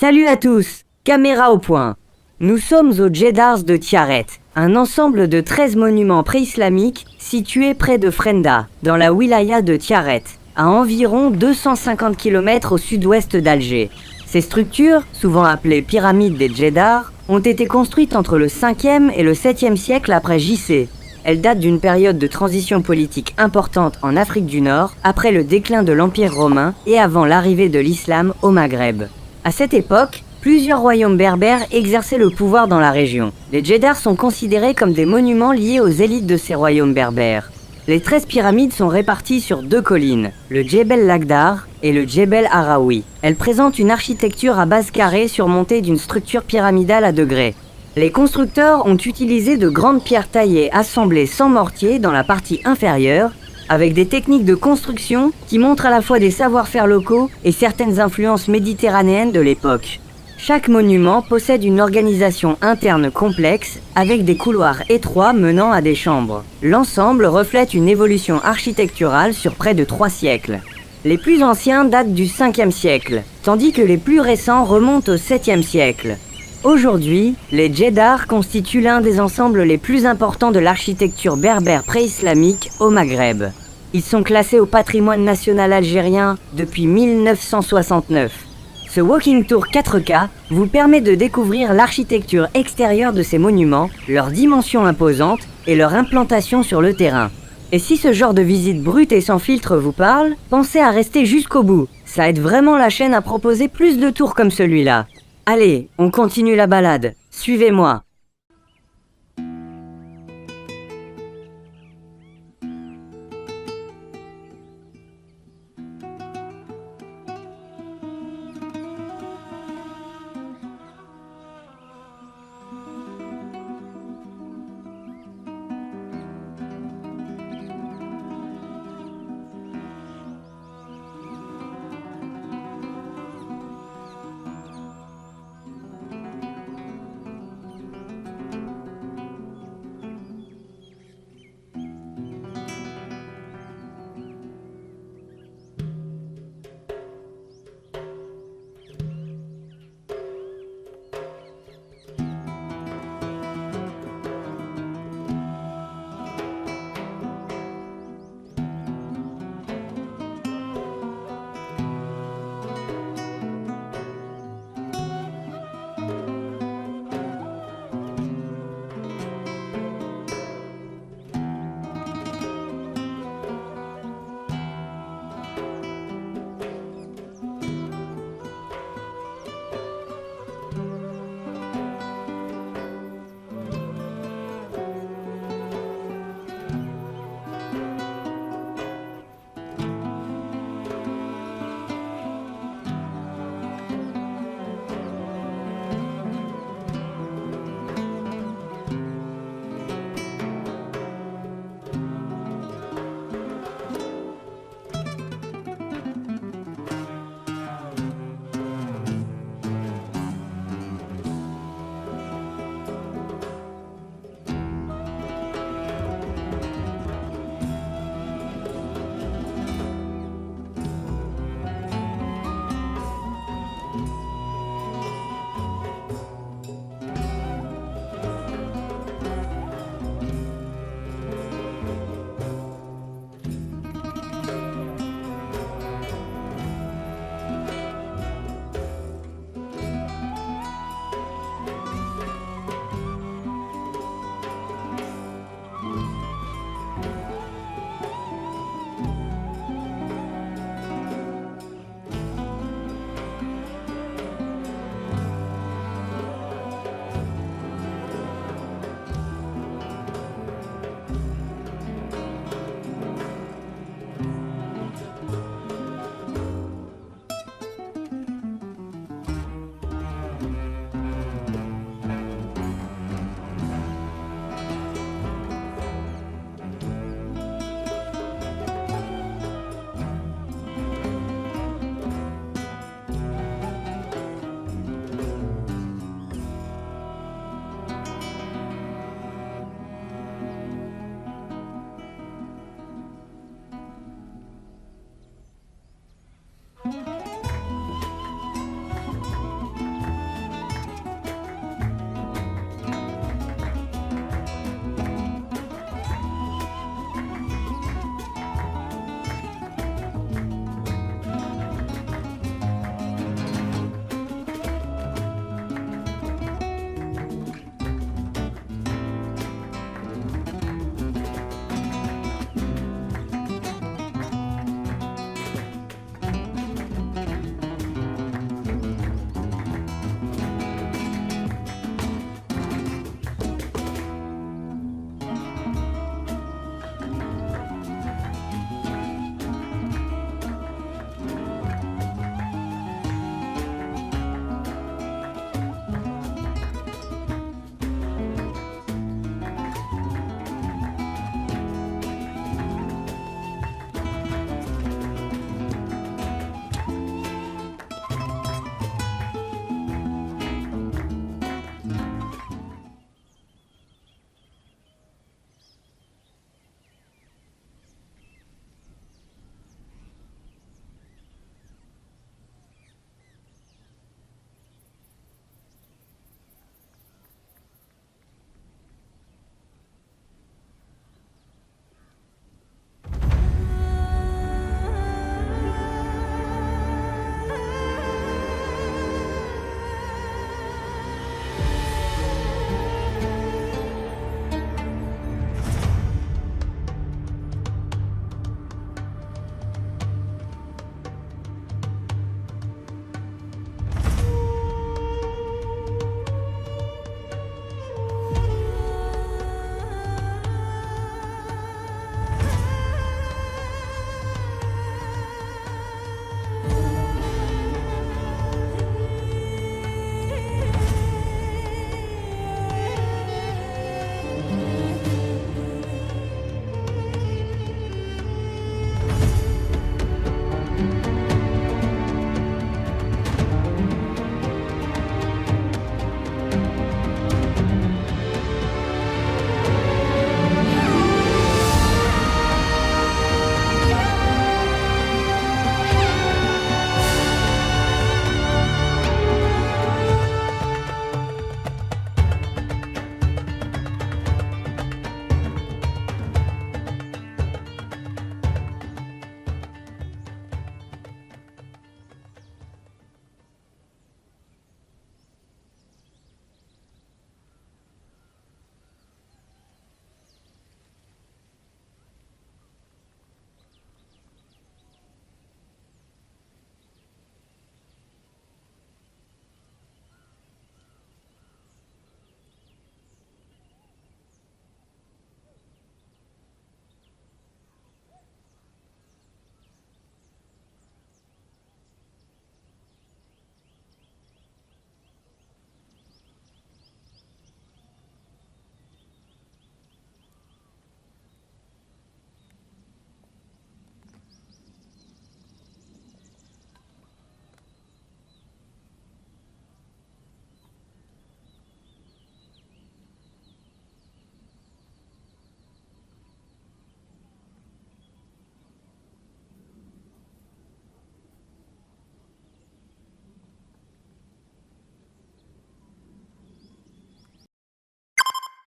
Salut à tous, caméra au point. Nous sommes au Djedars de Tiaret, un ensemble de 13 monuments pré-islamiques situés près de Frenda, dans la wilaya de Tiaret, à environ 250 km au sud-ouest d'Alger. Ces structures, souvent appelées pyramides des Djedars, ont été construites entre le 5e et le 7e siècle après JC. Elles datent d'une période de transition politique importante en Afrique du Nord, après le déclin de l'Empire romain et avant l'arrivée de l'islam au Maghreb. À cette époque, plusieurs royaumes berbères exerçaient le pouvoir dans la région. Les Djedars sont considérés comme des monuments liés aux élites de ces royaumes berbères. Les 13 pyramides sont réparties sur 2 collines, le Djebel Lagdar et le Djebel Araoui. Elles présentent une architecture à base carrée surmontée d'une structure pyramidale à degrés. Les constructeurs ont utilisé de grandes pierres taillées assemblées sans mortier dans la partie inférieure, avec des techniques de construction qui montrent à la fois des savoir-faire locaux et certaines influences méditerranéennes de l'époque. Chaque monument possède une organisation interne complexe, avec des couloirs étroits menant à des chambres. L'ensemble reflète une évolution architecturale sur près de 3 siècles. Les plus anciens datent du 5e siècle, tandis que les plus récents remontent au 7e siècle. Aujourd'hui, les Djedars constituent l'un des ensembles les plus importants de l'architecture berbère pré-islamique au Maghreb. Ils sont classés au patrimoine national algérien depuis 1969. Ce Walking Tour 4K vous permet de découvrir l'architecture extérieure de ces monuments, leurs dimensions imposantes et leur implantation sur le terrain. Et si ce genre de visite brute et sans filtre vous parle, pensez à rester jusqu'au bout. Ça aide vraiment la chaîne à proposer plus de tours comme celui-là. Allez, on continue la balade. Suivez-moi.